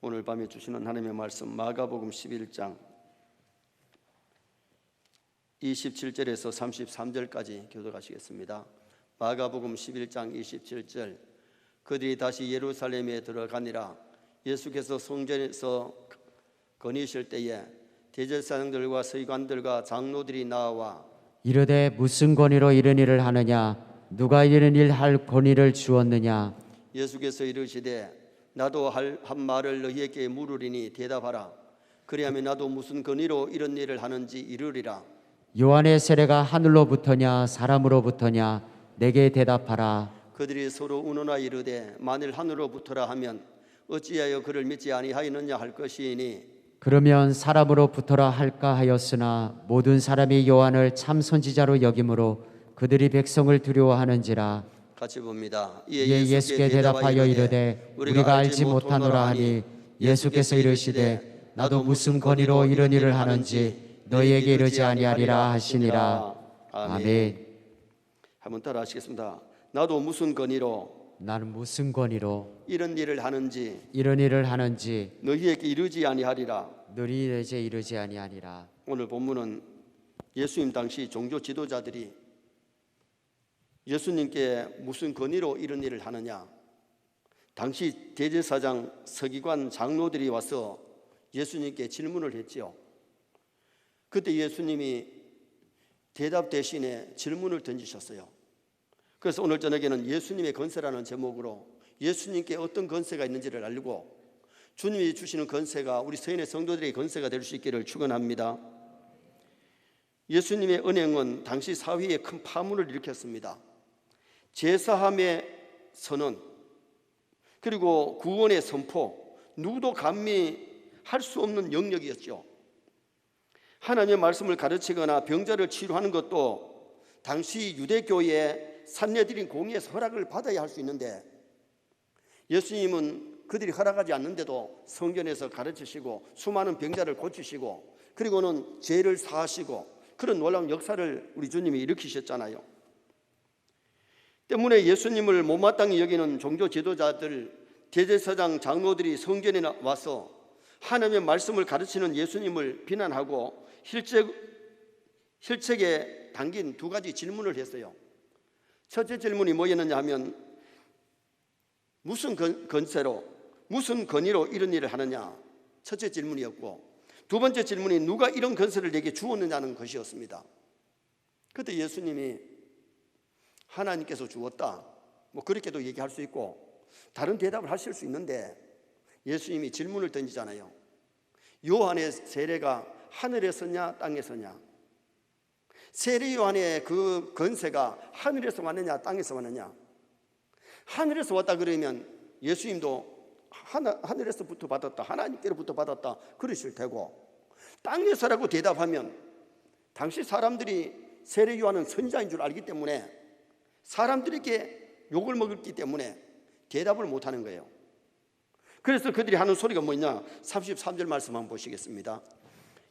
오늘 밤에 주시는 하나님의 말씀 마가복음 11장 27절에서 33절까지 교독하시겠습니다. 마가복음 11장 27절. 그들이 다시 예루살렘에 들어가니라. 예수께서 성전에서 거니실 때에 대제사장들과 서기관들과 장로들이 나와 이르되 무슨 권위로 이런 일을 하느냐? 누가 이런 일 할 권위를 주었느냐? 예수께서 이르시되 나도 한 말을 너희에게 물으리니 대답하라. 그리하면 나도 무슨 권위로 이런 일을 하는지 이르리라. 요한의 세례가 하늘로부터냐 사람으로부터냐? 내게 대답하라. 그들이 서로 운운하 이르되 만일 하늘로부터라 하면 어찌하여 그를 믿지 아니하였느냐 할 것이니 그러면 사람으로부터라 할까 하였으나 모든 사람이 요한을 참 선지자로 여김으로 그들이 백성을 두려워하는지라. 같이 봅니다. 이에 예수께 대답하여 이르되 우리가 알지 못하노라 하니 예수께서 이르시되 나도 무슨 권위로 이런 일을 하는지 너희에게 이르지 아니하리라 하시니라. 아멘. 한번 따라 하시겠습니다. 나도 무슨 권위로 나는 무슨 권위로 이런 일을 하는지 너희에게 이르지 아니하리라. 너희에게 이르지 아니하리라. 오늘 본문은 예수님 당시 종교 지도자들이 예수님께 무슨 권위로 이런 일을 하느냐, 당시 대제사장, 서기관, 장로들이 와서 예수님께 질문을 했지요. 그때 예수님이 대답 대신에 질문을 던지셨어요. 그래서 오늘 저녁에는 예수님의 권세라는 제목으로 예수님께 어떤 권세가 있는지를 알고 주님이 주시는 권세가 우리 서인의 성도들의 권세가 될 수 있기를 축원합니다. 예수님의 은행은 당시 사회에 큰 파문을 일으켰습니다. 제사함의 선언, 그리고 구원의 선포, 누구도 감히할 수 없는 영역이었죠. 하나님의 말씀을 가르치거나 병자를 치료하는 것도 당시 유대교의 산헤드린 공의에서 허락을 받아야 할 수 있는데 예수님은 그들이 허락하지 않는데도 성전에서 가르치시고 수많은 병자를 고치시고 그리고는 죄를 사하시고 그런 놀라운 역사를 우리 주님이 일으키셨잖아요. 때문에 예수님을 못마땅히 여기는 종교 지도자들, 대제사장, 장로들이 성전에 와서 하나님의 말씀을 가르치는 예수님을 비난하고 힐책에 담긴 두 가지 질문을 했어요. 첫째 질문이 뭐였느냐 하면 무슨 권세로, 무슨 권위로 이런 일을 하느냐, 첫째 질문이었고, 두 번째 질문이 누가 이런 권세를 내게 주었느냐는 것이었습니다. 그때 예수님이 하나님께서 주었다, 뭐 그렇게도 얘기할 수 있고 다른 대답을 하실 수 있는데 예수님이 질문을 던지잖아요. 요한의 세례가 하늘에서냐 땅에서냐? 세례 요한의 그 권세가 하늘에서 왔느냐 땅에서 왔느냐? 하늘에서 왔다 그러면 예수님도 하늘에서부터 받았다, 하나님께로부터 받았다 그러실 테고, 땅에서라고 대답하면 당시 사람들이 세례 요한은 선지자인 줄 알기 때문에 사람들에게 욕을 먹었기 때문에 대답을 못하는 거예요. 그래서 그들이 하는 소리가 뭐냐? 33절 말씀 한번 보시겠습니다.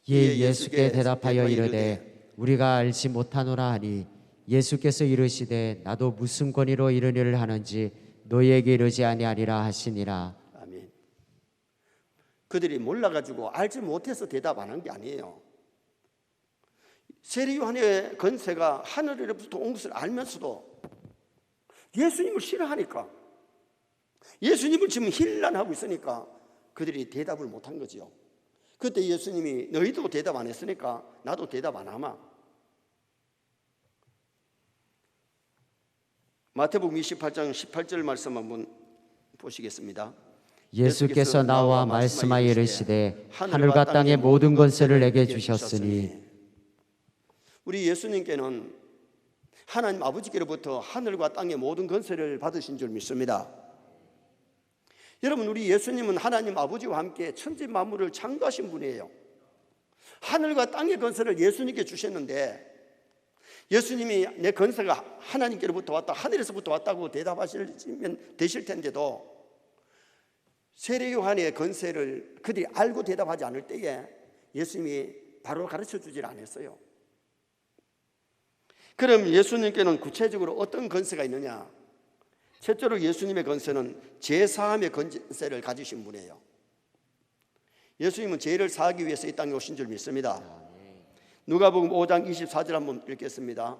이에 예수께 대답하여 이르되 우리가 알지 못하노라 하니 예수께서 이르시되 나도 무슨 권위로 이런 일을 하는지 너희에게 이르지 아니하리라 하시니라. 아멘. 그들이 몰라가지고 알지 못해서 대답 안 한 게 아니에요. 세례 요한의 권세가 하늘에로부터 온 것을 알면서도 예수님을 싫어하니까, 예수님을 지금 힐난하고 있으니까 그들이 대답을 못한 거죠. 그때 예수님이 너희도 대답 안 했으니까 나도 대답 안 하마. 마태복음 28장 18절 말씀 한번 보시겠습니다. 예수께서 나와 말씀하여 이르시되 하늘과 땅의 모든 권세를 내게 주셨으니. 우리 예수님께는 하나님 아버지께로부터 하늘과 땅의 모든 권세를 받으신 줄 믿습니다. 여러분, 우리 예수님은 하나님 아버지와 함께 천지 만물을 창조하신 분이에요. 하늘과 땅의 권세를 예수님께 주셨는데 예수님이 내 권세가 하나님께로부터 왔다, 하늘에서부터 왔다고 대답하시면 되실 텐데도 세례 요한의 권세를 그들이 알고 대답하지 않을 때에 예수님이 바로 가르쳐 주질 않았어요. 그럼 예수님께는 구체적으로 어떤 권세가 있느냐? 첫째로 예수님의 권세는 제사함의 권세를 가지신 분이에요. 예수님은 죄를 사하기 위해서 이 땅에 오신 줄 믿습니다. 누가복음 5장 24절 한번 읽겠습니다.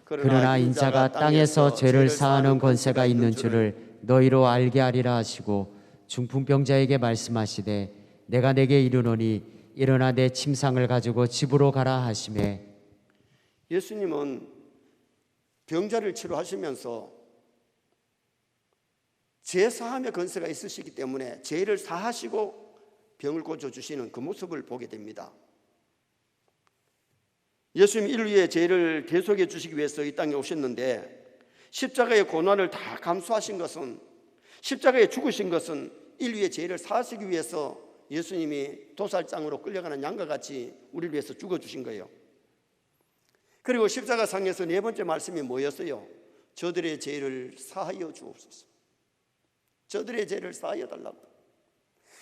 그러나 인자가 땅에서 죄를 사하는 권세가 있는 줄을 너희로 알게 하리라 하시고 중풍병자에게 말씀하시되 내가 내게 이르노니 일어나 내 침상을 가지고 집으로 가라 하시매. 예수님은 병자를 치료하시면서 죄 사함의 권세가 있으시기 때문에 죄를 사하시고 병을 고쳐주시는 그 모습을 보게 됩니다. 예수님 인류의 죄를 대속해 주시기 위해서 이 땅에 오셨는데 십자가의 고난을 다 감수하신 것은, 십자가에 죽으신 것은 인류의 죄를 사하시기 위해서 예수님이 도살장으로 끌려가는 양과 같이 우리를 위해서 죽어주신 거예요. 그리고 십자가상에서 네 번째 말씀이 뭐였어요? 저들의 죄를 사하여 주옵소서. 저들의 죄를 사하여 달라고.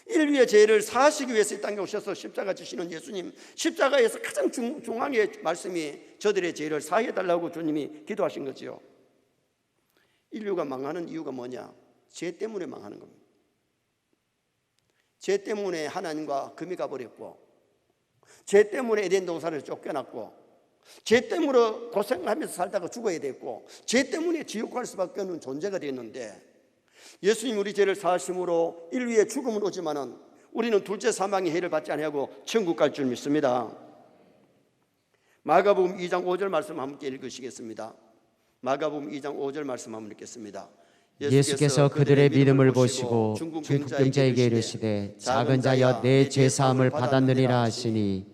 인류의 죄를 사하시기 위해서 이 땅에 오셔서 십자가 지시는 예수님, 십자가에서 가장 중앙의 말씀이 저들의 죄를 사하여 달라고 주님이 기도하신 거죠. 인류가 망하는 이유가 뭐냐? 죄 때문에 망하는 겁니다. 죄 때문에 하나님과 금이 가버렸고, 죄 때문에 에덴 동산을 쫓겨났고, 죄 때문에 고생하면서 살다가 죽어야 됐고, 죄 때문에 지옥 갈 수밖에 없는 존재가 됐는데, 예수님 우리 죄를 사하심으로 인류의 죽음은 오지만은 우리는 둘째 사망의 해를 받지 아니하고 천국 갈 줄 믿습니다. 마가복음 2장 5절 말씀 함께 읽으시겠습니다. 마가복음 2장 5절 말씀 한번 읽겠습니다. 예수께서 그들의 믿음을 보시고 중풍병자에게 이르시되 작은 자여 내 죄 사함을 받았느니라 하시니.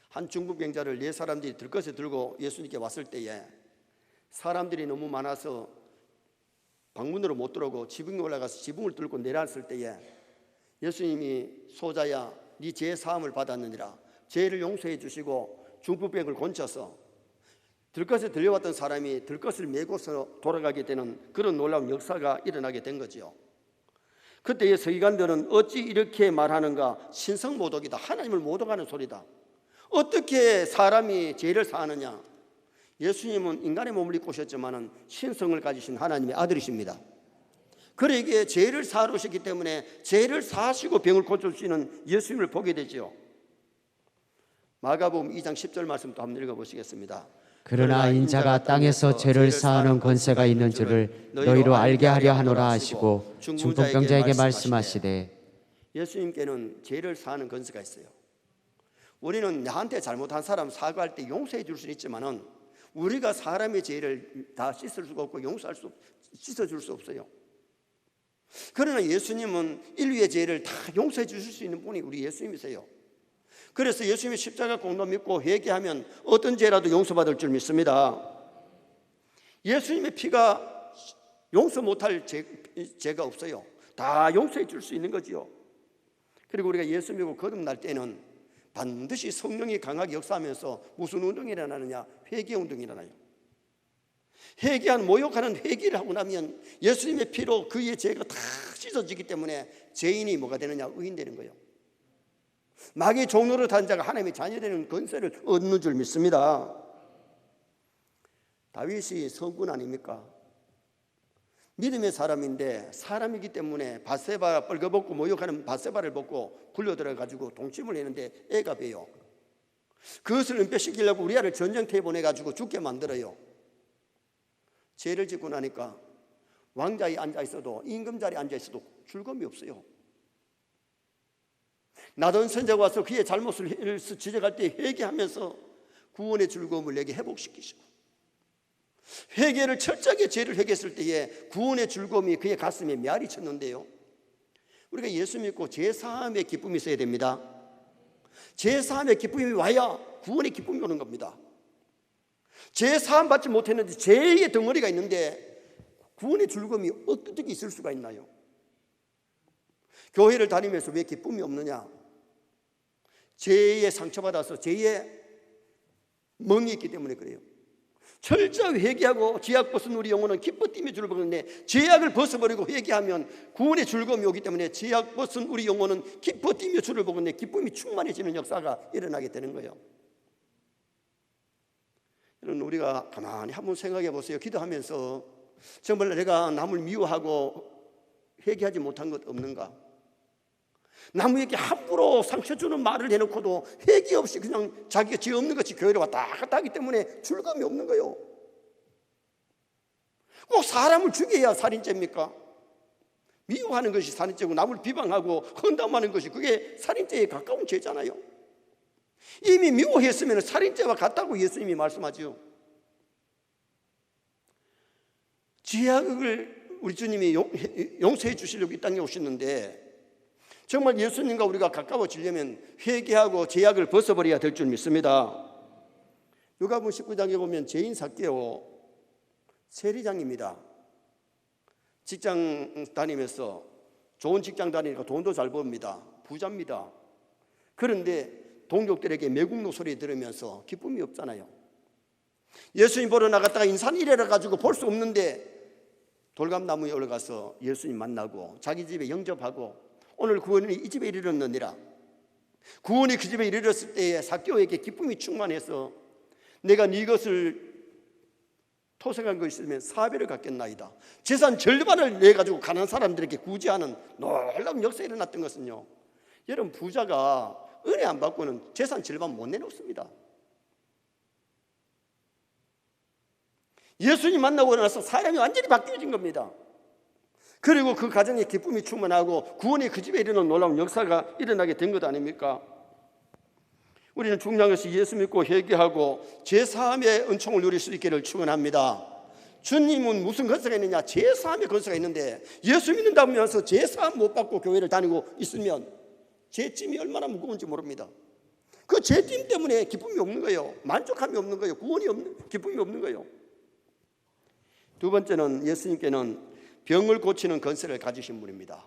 한 중풍병자를 네 사람들이 들것에 들고 예수님께 왔을 때에 사람들이 너무 많아서 방문으로 못 들어오고 지붕에 올라가서 지붕을 뚫고 내려왔을 때에 예수님이 소자야 네 죄 사함을 받았느니라, 죄를 용서해 주시고 중풍병을 고쳐서 들것에 들려왔던 사람이 들것을 메고서 돌아가게 되는 그런 놀라운 역사가 일어나게 된 거지요. 그때의 서기관들은 어찌 이렇게 말하는가, 신성모독이다, 하나님을 모독하는 소리다. 어떻게 사람이 죄를 사하느냐? 예수님은 인간의 몸을 입고 오셨지만은 신성을 가지신 하나님의 아들이십니다. 그러기에 죄를 사하러 오셨기 때문에 죄를 사하시고 병을 고쳐주시는 예수님을 보게 되죠. 마가복음 2장 10절 말씀도 한번 읽어보시겠습니다. 그러나 인자가 땅에서 죄를 사하는 권세가 있는 줄을 너희로 알게 하려 하노라 하시고 중풍병자에게 말씀하시되. 예수님께는 죄를 사하는 권세가 있어요. 우리는 나한테 잘못한 사람 사과할 때 용서해 줄 수는 있지만은 우리가 사람의 죄를 다 씻을 수가 없고 씻어줄 수 없어요. 그러나 예수님은 인류의 죄를 다 용서해 주실 수 있는 분이 우리 예수님이세요. 그래서 예수님의 십자가 공로 믿고 회개하면 어떤 죄라도 용서받을 줄 믿습니다. 예수님의 피가 용서 못할 죄가 없어요. 다 용서해 줄 수 있는 거지요. 그리고 우리가 예수 믿고 거듭날 때는 반드시 성령이 강하게 역사하면서 무슨 운동이 일어나느냐? 회개운동이 일어나요. 회개한 모욕하는 회개를 하고 나면 예수님의 피로 그의 죄가 다 씻어지기 때문에 죄인이 뭐가 되느냐? 의인 되는 거예요. 마귀의 종로를 탄 자가 하나님의 자녀되는 권세를 얻는 줄 믿습니다. 다윗이 성군 아닙니까? 믿음의 사람인데 사람이기 때문에 밧세바 뻘거벗고 모욕하는 밧세바를 벗고 굴려들어가지고 동침을 했는데 애가 배요. 그것을 은폐시키려고 우리아를 전쟁터에 보내가지고 죽게 만들어요. 죄를 짓고 나니까 왕자에 앉아있어도 임금 자리에 앉아있어도 즐거움이 없어요. 나던 선자가 와서 그의 잘못을 지적할 때 회개하면서 구원의 즐거움을 내게 회복시키시고, 회개를 철저하게 죄를 회개했을 때에 구원의 즐거움이 그의 가슴에 메아리 쳤는데요, 우리가 예수 믿고 제사함의 기쁨이 있어야 됩니다. 제사함의 기쁨이 와야 구원의 기쁨이 오는 겁니다. 제사함 받지 못했는데 죄의 덩어리가 있는데 구원의 즐거움이 어떻게 있을 수가 있나요? 교회를 다니면서 왜 기쁨이 없느냐? 죄에 상처받아서 죄에 멍이 있기 때문에 그래요. 철저히 회개하고 죄악 벗은 우리 영혼은 기뻐 뛰며 주를 보는데, 죄악을 벗어버리고 회개하면 구원의 즐거움이 오기 때문에 죄악 벗은 우리 영혼은 기뻐 뛰며 주를 보는데 기쁨이 충만해지는 역사가 일어나게 되는 거예요. 여러분, 우리가 가만히 한번 생각해 보세요. 기도하면서 정말 내가 남을 미워하고 회개하지 못한 것 없는가? 남에게 함부로 상처 주는 말을 해놓고도 회개 없이 그냥 자기가 죄 없는 것이 교회로 왔다 갔다 하기 때문에 출감이 없는 거예요. 꼭 사람을 죽여야 살인죄입니까? 미워하는 것이 살인죄고 남을 비방하고 헌담하는 것이 그게 살인죄에 가까운 죄잖아요. 이미 미워했으면 살인죄와 같다고 예수님이 말씀하죠. 죄악을 우리 주님이 용서해 주시려고 이 땅에 오셨는데 정말 예수님과 우리가 가까워지려면 회개하고 죄악을 벗어버려야 될 줄 믿습니다. 누가복음 19장에 보면 죄인 삭개오 세리장입니다. 직장 다니면서 좋은 직장 다니니까 돈도 잘 법니다. 부자입니다. 그런데 동족들에게 매국노 소리 들으면서 기쁨이 없잖아요. 예수님 보러 나갔다가 인산이래라 가지고 볼 수 없는데 돌감나무에 올라가서 예수님 만나고 자기 집에 영접하고 오늘 구원이 이 집에 이르렀느니라. 구원이 그 집에 이르렀을 때에 삭개오에게 기쁨이 충만해서 내가 네 것을 토색한 거 있으면 4배를 갚겠나이다. 재산 절반을 내가지고 가난한 사람들에게 구제하는 놀라운 역사가 일어났던 것은요, 여러분 부자가 은혜 안 받고는 재산 절반 못 내놓습니다. 예수님 만나고 나서 사람이 완전히 바뀌어진 겁니다. 그리고 그 가정에 기쁨이 충만하고 구원이 그 집에 이르는 놀라운 역사가 일어나게 된 것 아닙니까? 우리는 중요한 것이 예수 믿고 회개하고 죄사함의 은총을 누릴 수 있기를 축원합니다. 주님은 무슨 건세가 있느냐? 죄사함의 건세가 있는데 예수 믿는다면서 죄사함 못 받고 교회를 다니고 있으면 죄짐이 얼마나 무거운지 모릅니다. 그 죄짐 때문에 기쁨이 없는 거예요. 만족함이 없는 거예요. 기쁨이 없는 거예요. 두 번째는 예수님께는 병을 고치는 건세를 가지신 분입니다.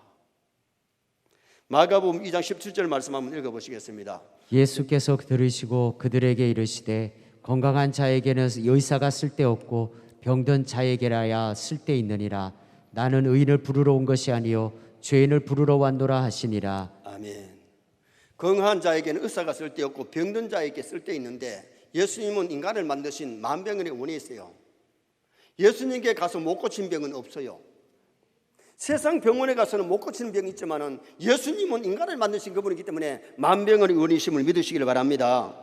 마가복음 2장 17절 말씀 한번 읽어보시겠습니다. 예수께서 들으시고 그들에게 이르시되 건강한 자에게는 의사가 쓸데없고 병든 자에게라야 쓸데있느니라. 나는 의인을 부르러 온 것이 아니요 죄인을 부르러 왔노라 하시니라. 아멘. 건강한 자에게는 의사가 쓸데없고 병든 자에게 쓸데있는데 예수님은 인간을 만드신 만병의 원이세요. 예수님께 가서 못 고친 병은 없어요. 세상 병원에 가서는 못 고치는 병이 있지만은 예수님은 인간을 만드신 그분이기 때문에 만병의 원이심을 믿으시길 바랍니다.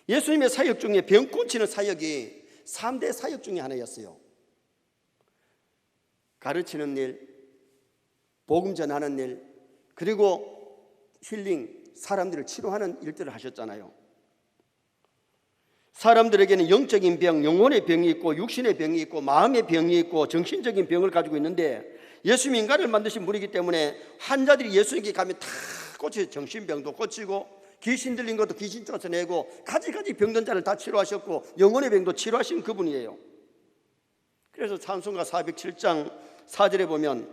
예수님의 사역 중에 병 고치는 사역이 3대 사역 중에 하나였어요. 가르치는 일, 복음 전하는 일, 그리고 힐링, 사람들을 치료하는 일들을 하셨잖아요. 사람들에게는 영적인 병, 영혼의 병이 있고 육신의 병이 있고 마음의 병이 있고 정신적인 병을 가지고 있는데 예수님이 인간을 만드신 분이기 때문에 환자들이 예수님께 가면 다 고쳐요. 정신병도 고치고 귀신 들린 것도 귀신 쫓아내고 가지가지 병든 자를 다 치료하셨고 영혼의 병도 치료하신 그분이에요. 그래서 찬송가 407장 4절에 보면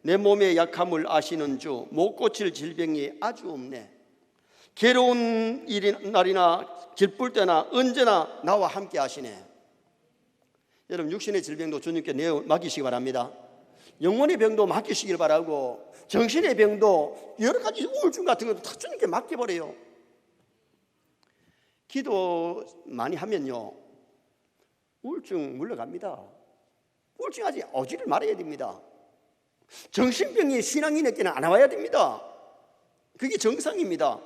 내 몸의 약함을 아시는 주 못 고칠 질병이 아주 없네. 괴로운 날이나 기쁠 때나 언제나 나와 함께 하시네. 여러분 육신의 질병도 주님께 내어 맡기시기 바랍니다. 영혼의 병도 맡기시길 바라고 정신의 병도 여러 가지 우울증 같은 것도 다 주님께 맡겨버려요. 기도 많이 하면요 우울증 물러갑니다. 우울증 아직 오지를 말아야 됩니다. 정신병이 신앙인에게는 안 와야 됩니다. 그게 정상입니다.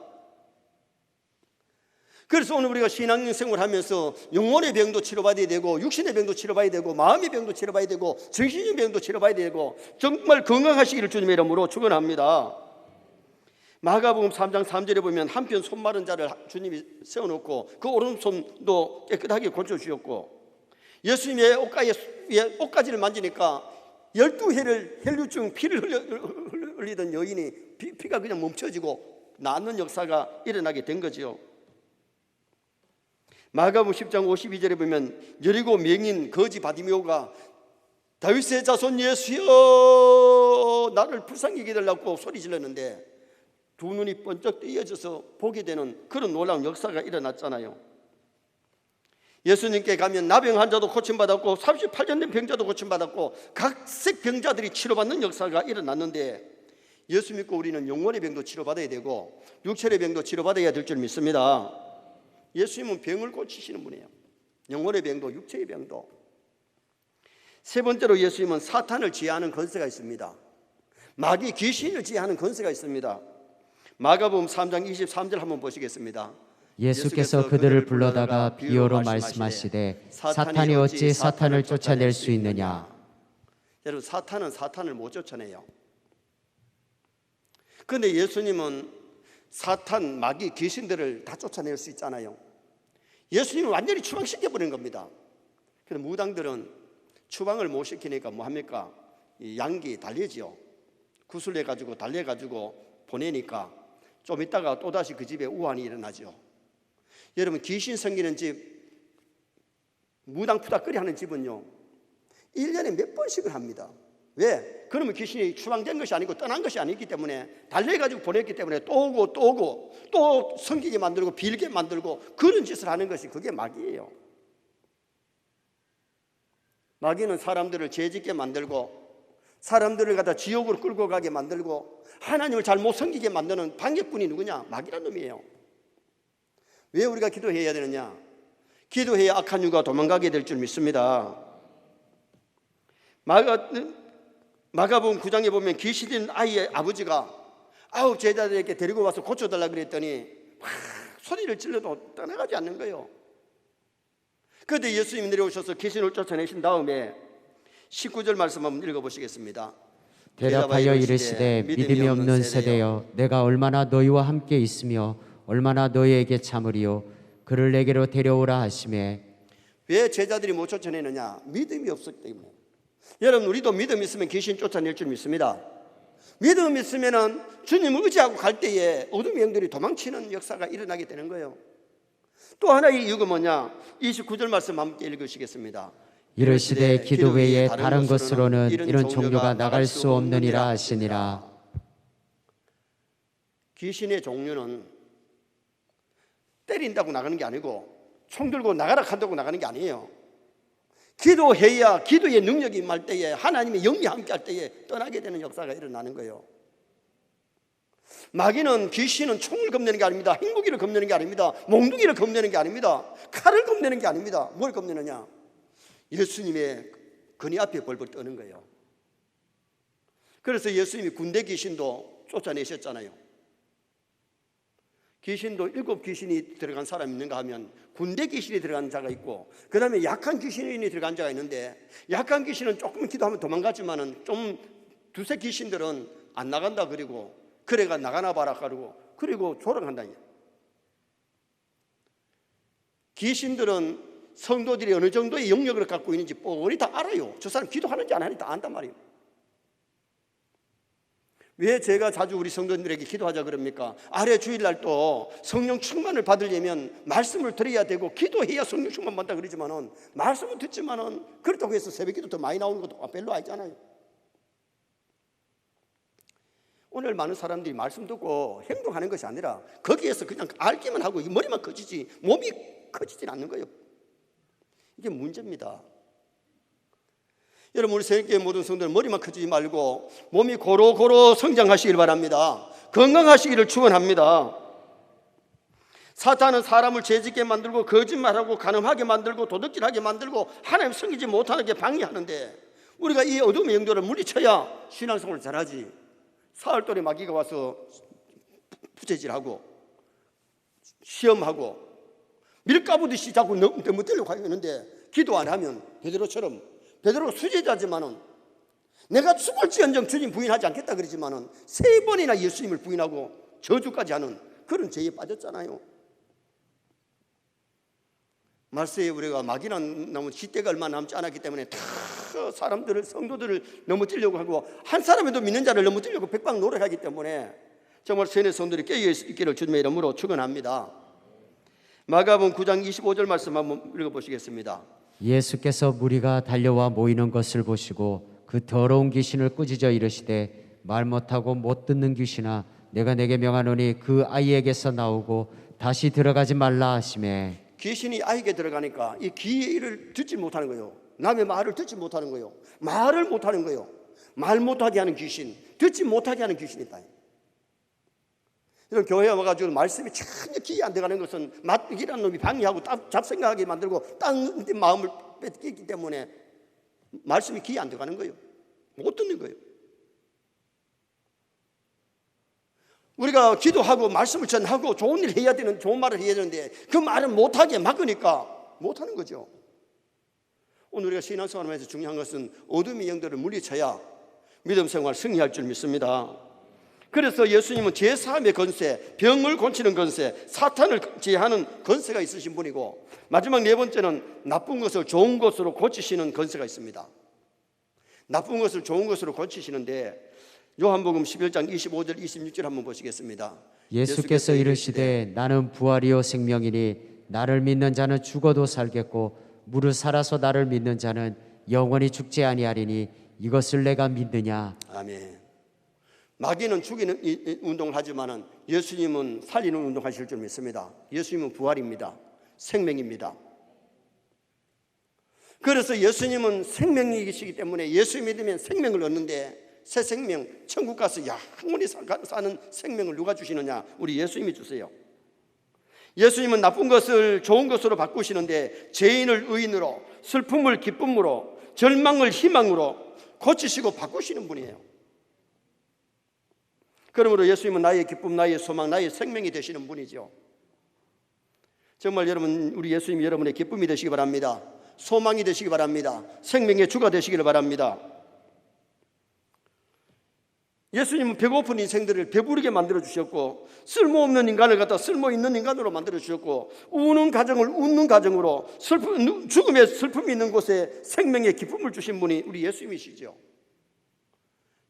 그래서 오늘 우리가 신앙인 생활하면서 영혼의 병도 치료받아야 되고 육신의 병도 치료받아야 되고 마음의 병도 치료받아야 되고 정신의 병도 치료받아야 되고 정말 건강하시기를 주님의 이름으로 축원합니다. 마가복음 3장 3절에 보면 한편 손 마른 자를 주님이 세워놓고 그 오른손도 깨끗하게 고쳐주셨고 예수님의 옷가지를 만지니까 12해를 혈류증 피를 흘리던 여인이 피가 그냥 멈춰지고 낫는 역사가 일어나게 된 거죠. 마가복음 10장 52절에 보면 여리고 명인 거지 바디메오가 다윗의 자손 예수여 나를 불쌍히 여기달라고 소리 질렀는데 두 눈이 번쩍 뜨여져서 보게 되는 그런 놀라운 역사가 일어났잖아요. 예수님께 가면 나병 환자도 고침받았고 38년 된 병자도 고침받았고 각색 병자들이 치료받는 역사가 일어났는데 예수 믿고 우리는 영혼의 병도 치료받아야 되고 육체의 병도 치료받아야 될 줄 믿습니다. 예수님은 병을 고치시는 분이에요. 영혼의 병도 육체의 병도. 세 번째로 예수님은 사탄을 지휘하는 권세가 있습니다. 마귀 귀신을 지휘하는 권세가 있습니다. 마가복음 3장 23절 한번 보시겠습니다. 예수께서 그들을 불러다가 비유로 말씀하시되 사탄이 어찌 사탄을 쫓아낼 수 있느냐. 여러분, 사탄은 사탄을 못 쫓아내요. 그런데 예수님은 사탄, 마귀, 귀신들을 다 쫓아낼 수 있잖아요. 예수님은 완전히 추방시켜버린 겁니다. 그런데 무당들은 추방을 못 시키니까 뭐 합니까? 이 양기 달래지요. 구슬해가지고 달래가지고 보내니까 좀 있다가 또다시 그 집에 우환이 일어나죠. 여러분, 귀신 섬기는 집, 무당 푸다거리 하는 집은요 1년에 몇 번씩을 합니다. 왜? 그러면 귀신이 추방된 것이 아니고 떠난 것이 아니기 때문에 달래가지고 보냈기 때문에 또 오고 또 오고 또 섬기게 만들고 빌게 만들고 그런 짓을 하는 것이 그게 마귀예요. 마귀는 사람들을 죄짓게 만들고 사람들을 갖다 지옥으로 끌고 가게 만들고 하나님을 잘 못 섬기게 만드는 반격꾼이 누구냐? 마귀란 놈이에요. 왜 우리가 기도해야 되느냐? 기도해야 악한 유가 도망가게 될 줄 믿습니다. 마가복음 9장에 보면 귀신 들린 아이의 아버지가 9 제자들에게 데리고 와서 고쳐달라 그랬더니 막 소리를 질러도 떠나가지 않는 거예요. 그런데 예수님이 내려오셔서 귀신을 쫓아내신 다음에 19절 말씀 한번 읽어보시겠습니다. 대답하여 이르시되 믿음이 없는 세대여 내가 얼마나 너희와 함께 있으며 얼마나 너희에게 참으리요. 그를 내게로 데려오라 하시매. 왜 제자들이 못 쫓아내느냐? 믿음이 없었기 때문에. 여러분, 우리도 믿음 있으면 귀신 쫓아낼 줄 믿습니다. 믿음 있으면 주님을 의지하고 갈 때에 어둠의 영들이 도망치는 역사가 일어나게 되는 거예요. 또 하나의 이유가 뭐냐? 29절 말씀 함께 읽으시겠습니다. 이르시되 기도 외에 다른 것으로는 이런 종류가 나갈 수 없느니라 하시니라. 귀신의 종류는 때린다고 나가는 게 아니고 총 들고 나가라 한다고 나가는 게 아니에요. 기도해야 기도의 능력이 임할 때에 하나님의 영이 함께 할 때에 떠나게 되는 역사가 일어나는 거예요. 마귀는 귀신은 총을 겁내는 게 아닙니다. 행복이를 겁내는 게 아닙니다. 몽둥이를 겁내는 게 아닙니다. 칼을 겁내는 게 아닙니다. 뭘 겁내느냐? 예수님의 근위 앞에 벌벌 떠는 거예요. 그래서 예수님이 군대 귀신도 쫓아내셨잖아요. 귀신도 7 귀신이 들어간 사람이 있는가 하면 군대 귀신이 들어간 자가 있고 그 다음에 약한 귀신이 들어간 자가 있는데 약한 귀신은 조금 기도하면 도망가지만은 좀 두세 귀신들은 안 나간다 그리고 그래가 나가나 봐라 그리고 조롱한다. 귀신들은 성도들이 어느 정도의 영역을 갖고 있는지 뻔히 다 알아요. 저 사람 기도하는지 안 하는지 다 안단 말이에요. 왜 제가 자주 우리 성도님들에게 기도하자 그럽니까? 아래 주일날 또 성령 충만을 받으려면 말씀을 드려야 되고 기도해야 성령 충만 받다 그러지만은 말씀을 듣지만은 그렇다고 해서 새벽기도 더 많이 나오는 것도 별로 아니잖아요. 오늘 많은 사람들이 말씀 듣고 행동하는 것이 아니라 거기에서 그냥 알기만 하고 머리만 커지지 몸이 커지질 않는 거예요. 이게 문제입니다. 여러분, 우리 새벽교회 모든 성도들 머리만 커지지 말고 몸이 고루고루 성장하시길 바랍니다. 건강하시기를 축원합니다. 사탄은 사람을 죄짓게 만들고 거짓말하고 간음하게 만들고 도둑질하게 만들고 하나님 섬기지 못하게 방해하는데 우리가 이 어둠의 영들을 물리쳐야 신앙생활을 잘하지. 사흘동안 마귀가 와서 부채질하고 시험하고 밀가부듯이 자꾸 넘어뜨리려고 하는데 기도 안 하면 베드로가 수제자지만은 내가 죽을지언정 주님 부인하지 않겠다 그러지만은 3번이나 예수님을 부인하고 저주까지 하는 그런 죄에 빠졌잖아요. 말세에 우리가 마귀는 너무 시대가 얼마 남지 않았기 때문에 다 사람들을 성도들을 넘어뜨리려고 하고 한 사람에도 믿는 자를 넘어뜨리려고 백방 노력하기 때문에 정말 세뇌 성도들이 깨어있기를 주님의 이름으로 축원합니다. 마가복음 9장 25절 말씀 한번 읽어보시겠습니다. 예수께서 무리가 달려와 모이는 것을 보시고 그 더러운 귀신을 꾸짖어 이르시되 말 못하고 못 듣는 귀신아 내가 내게 명하노니 그 아이에게서 나오고 다시 들어가지 말라 하시매. 귀신이 아이에게 들어가니까 이 귀를 듣지 못하는 거예요. 남의 말을 듣지 못하는 거예요. 말을 못하는 거예요. 말 못하게 하는 귀신, 듣지 못하게 하는 귀신이 있다. 이런 교회에 와가지고 말씀이 전혀 귀에 안 들어가는 것은 마귀라는 놈이 방해하고 잡생각하게 만들고 딴 마음을 뺏기기 때문에 말씀이 귀에 안 들어가는 거예요. 못 듣는 거예요. 우리가 기도하고 말씀을 전하고 좋은 일 해야 되는, 좋은 말을 해야 되는데 그 말을 못하게 막으니까 못하는 거죠. 오늘 우리가 신앙생활하면서 중요한 것은 어둠의 영들을 물리쳐야 믿음 생활 승리할 줄 믿습니다. 그래서 예수님은 제3의 권세, 병을 고치는 권세, 사탄을 제하는 권세가 있으신 분이고, 마지막 네 번째는 나쁜 것을 좋은 것으로 고치시는 권세가 있습니다. 나쁜 것을 좋은 것으로 고치시는데, 요한복음 11장 25절 26절 한번 보시겠습니다. 예수께서 이르시되 나는 부활이요 생명이니 나를 믿는 자는 죽어도 살겠고 무릇 살아서 나를 믿는 자는 영원히 죽지 아니하리니 이것을 내가 믿느냐. 아멘. 마귀는 죽이는 운동을 하지만은 예수님은 살리는 운동하실 줄 믿습니다. 예수님은 부활입니다. 생명입니다. 그래서 예수님은 생명이시기 때문에 예수 믿으면 생명을 얻는데, 새 생명, 천국 가서 영원히 사는 생명을 누가 주시느냐? 우리 예수님이 주세요. 예수님은 나쁜 것을 좋은 것으로 바꾸시는데, 죄인을 의인으로, 슬픔을 기쁨으로, 절망을 희망으로 고치시고 바꾸시는 분이에요. 그러므로 예수님은 나의 기쁨, 나의 소망, 나의 생명이 되시는 분이죠. 정말 여러분, 우리 예수님 여러분의 기쁨이 되시기 바랍니다. 소망이 되시기 바랍니다. 생명의 주가 되시기를 바랍니다. 예수님은 배고픈 인생들을 배부르게 만들어 주셨고, 쓸모없는 인간을 갖다 쓸모있는 인간으로 만들어 주셨고, 우는 가정을 웃는 가정으로, 죽음의 슬픔이 있는 곳에 생명의 기쁨을 주신 분이 우리 예수님이시죠.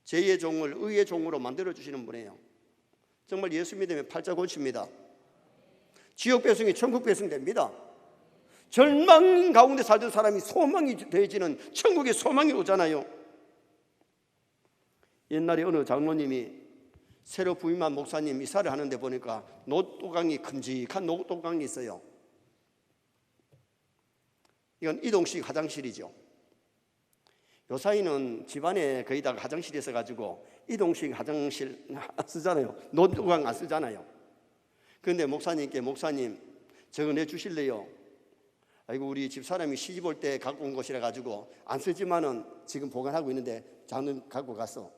죄의 종을 의의 종으로 만들어 주시는 분이에요. 정말 예수 믿으면 팔자 고칩니다. 지옥 배송이 천국 배송 됩니다. 절망 가운데 살던 사람이 소망이 되어지는 천국의 소망이 오잖아요. 옛날에 어느 장로님이 새로 부임한 목사님 이사를 하는데 보니까 노또강이, 큼직한 노또강이 있어요. 이건 이동식 화장실이죠. 요 사이는 집안에 거의 다 화장실이 있어가지고 이동식 화장실 쓰잖아요. 노또강 안 쓰잖아요. 그런데 목사님께, 목사님 저거 내주실래요? 아이고, 우리 집사람이 시집 올 때 갖고 온 것이라 가지고 안 쓰지만은 지금 보관하고 있는데 장로님 갖고 갔어.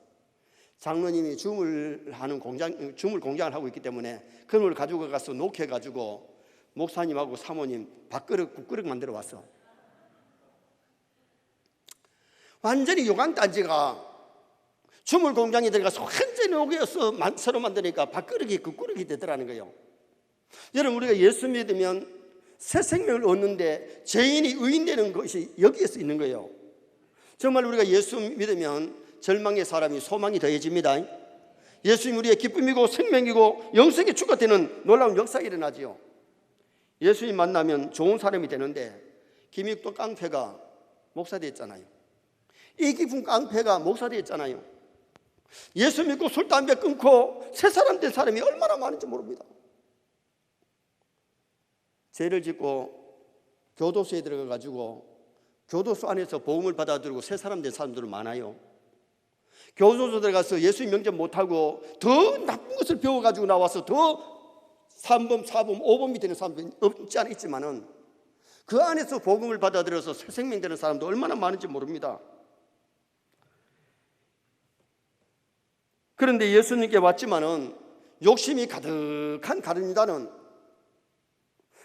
장로님이 주물 공장을 하고 있기 때문에 그걸 가지고 가서 녹여가지고 목사님하고 사모님 밥그릇, 국그릇 만들어 왔어. 완전히 요강단지가 주물 공장에 들어가서 완전히 녹여서 서로 만드니까 밥그릇이 국그릇이 되더라는 거예요. 여러분, 우리가 예수 믿으면 새 생명을 얻는데 죄인이 의인 되는 것이 여기에서 있는 거예요. 정말 우리가 예수 믿으면 절망의 사람이 소망이 더해집니다. 예수님 우리의 기쁨이고 생명이고 영생의 주가 되는 놀라운 역사가 일어나지요. 예수님 만나면 좋은 사람이 되는데, 김익도 깡패가 목사 됐잖아요. 이기훈 깡패가 목사 됐잖아요. 예수 믿고 술 담배 끊고 새 사람 된 사람이 얼마나 많은지 모릅니다. 죄를 짓고 교도소에 들어가가지고 교도소 안에서 보험을 받아들이고 새 사람 된 사람들은 많아요. 교도소 들어가서 예수님 명절 못하고 더 나쁜 것을 배워가지고 나와서 더 3범, 4범, 5범이 되는 사람도 없지 않아 있지만은 그 안에서 복음을 받아들여서 새 생명 되는 사람도 얼마나 많은지 모릅니다. 그런데 예수님께 왔지만은 욕심이 가득한 가룟유다는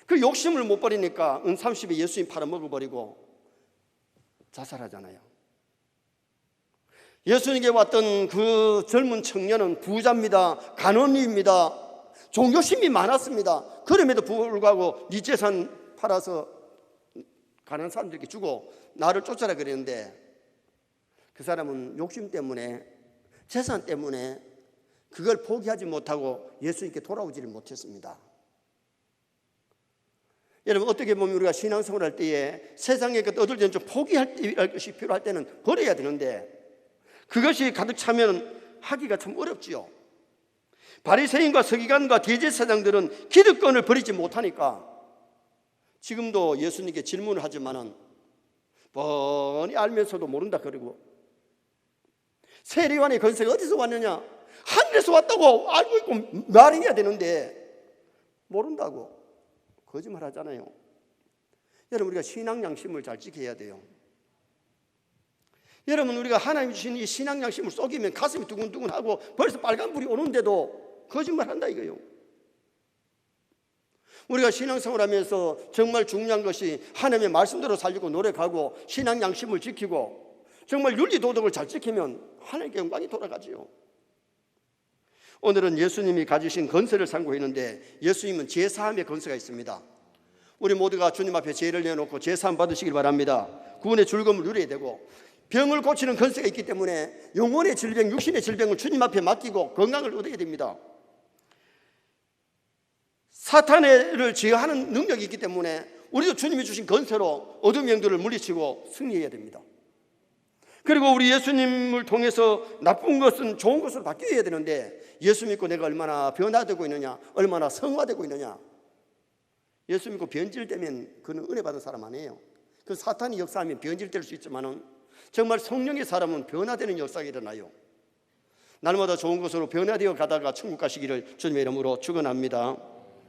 그 욕심을 못 버리니까 은30에 예수님 팔아먹어버리고 자살하잖아요. 예수님께 왔던 그 젊은 청년은 부자입니다. 간원입니다. 종교심이 많았습니다. 그럼에도 불구하고 네 재산 팔아서 가난한 사람들에게 주고 나를 쫓아라 그랬는데, 그 사람은 욕심 때문에, 재산 때문에 그걸 포기하지 못하고 예수님께 돌아오지를 못했습니다. 여러분, 어떻게 보면 우리가 신앙생활 할 때에 세상의 것 얻을 때는 좀 포기할 것이 필요할 때는 버려야 되는데, 그것이 가득 차면 하기가 참 어렵지요. 바리새인과 서기관과 대제사장들은 기득권을 버리지 못하니까 지금도 예수님께 질문을 하지만은 뻔히 알면서도 모른다 그러고, 세리관의 권세가 어디서 왔느냐? 하늘에서 왔다고 알고 있고 말해야 되는데 모른다고 거짓말 하잖아요. 여러분, 우리가 신앙 양심을 잘 지켜야 돼요. 여러분, 우리가 하나님 주신 이 신앙 양심을 속이면 가슴이 두근두근하고 벌써 빨간불이 오는데도 거짓말한다 이거예요. 우리가 신앙생활하면서 정말 중요한 것이 하나님의 말씀대로 살리고 노력하고 신앙 양심을 지키고 정말 윤리 도덕을 잘 지키면 하나님께 영광이 돌아가지요. 오늘은 예수님이 가지신 건세를 상고했는데 예수님은 제사함의 건세가 있습니다. 우리 모두가 주님 앞에 죄를 내놓고 제사함 받으시길 바랍니다. 구원의 즐거움을 누려야 되고 병을 고치는 건세가 있기 때문에 영혼의 질병, 육신의 질병을 주님 앞에 맡기고 건강을 얻어야 됩니다. 사탄을 제어하는 능력이 있기 때문에 우리도 주님이 주신 건세로 어둠의 영들을 물리치고 승리해야 됩니다. 그리고 우리 예수님을 통해서 나쁜 것은 좋은 것으로 바뀌어야 되는데 예수 믿고 내가 얼마나 변화되고 있느냐, 얼마나 성화되고 있느냐. 예수 믿고 변질되면 그는 은혜 받은 사람 아니에요. 그 사탄이 역사하면 변질될 수 있지만은 정말 성령의 사람은 변화되는 역사가 일어나요. 날마다 좋은 것으로 변화되어 가다가 천국 가시기를 주님의 이름으로 축원합니다.